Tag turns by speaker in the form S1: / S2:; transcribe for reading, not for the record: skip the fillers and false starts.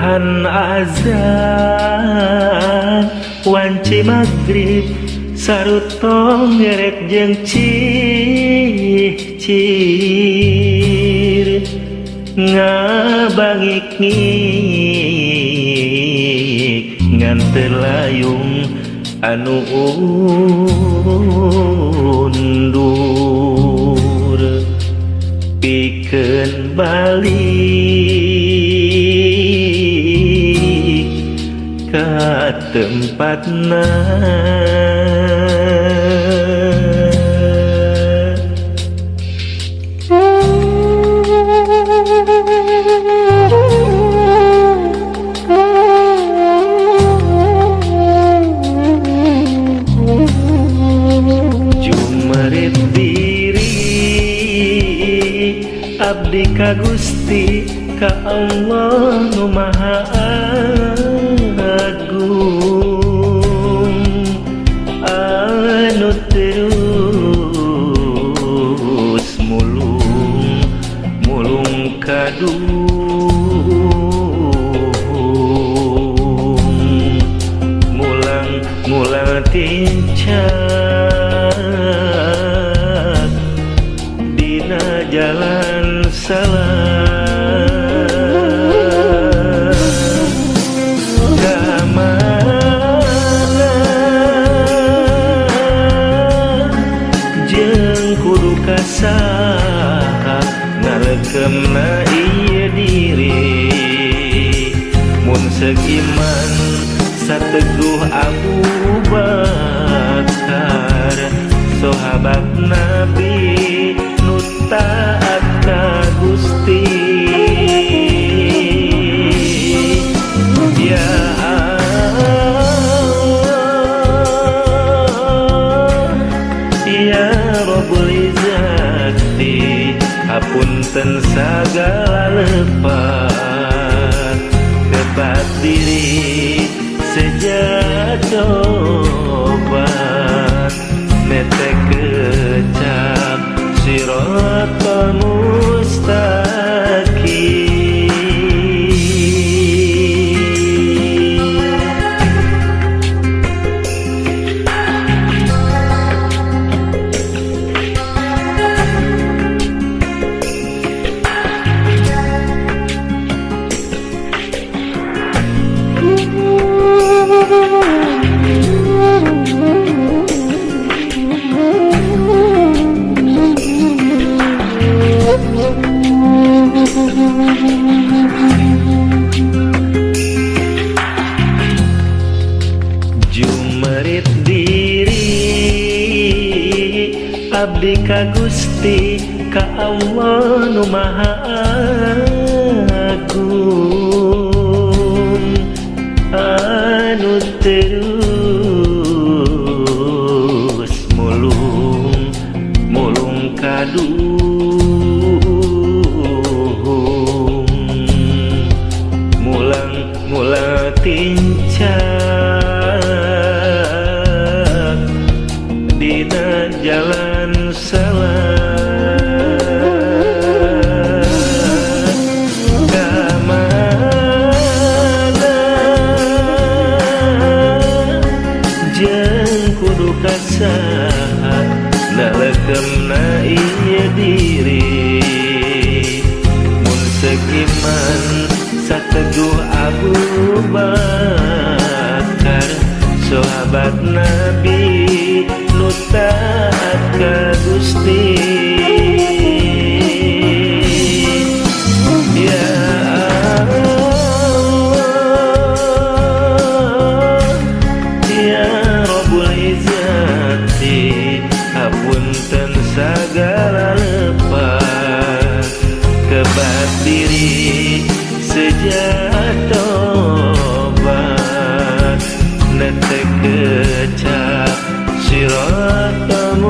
S1: Tuhan azan wanci magrib sarutta ngerek jeung cicir ngabangik-ngik ngan terlayung anu undur pikeun balik ka tempatna. Jumarit diri abdi ka Gusti ka Allah nu Maha Agung anu terus mulung kadung mulang tincak dina jalan salah kamana jeung kudu kasaha ngareukemna ieu diri mun seiman sateguh Abu Bakar sahabat Nabi nu taat ka Gusti. Ya Allah ya Rabbul Izzati hapunten sagala lepat kebat diri sejadobat netek kecap siratal mustaqim. Jumarit diri abdi ka Gusti ka Allah nu Maha Agung anu terus mulung kadung mulang tincak dina jalan salah kamana jeung kudu kasaha nalekemna ieu diri mun seiman sateguh Abu Bakar sahabat Nabi nu taat ka Gusti. Ya Allah ya Rabbul Izzati hapunten sagala lepat kebat diri sejadobat netek kecap siratal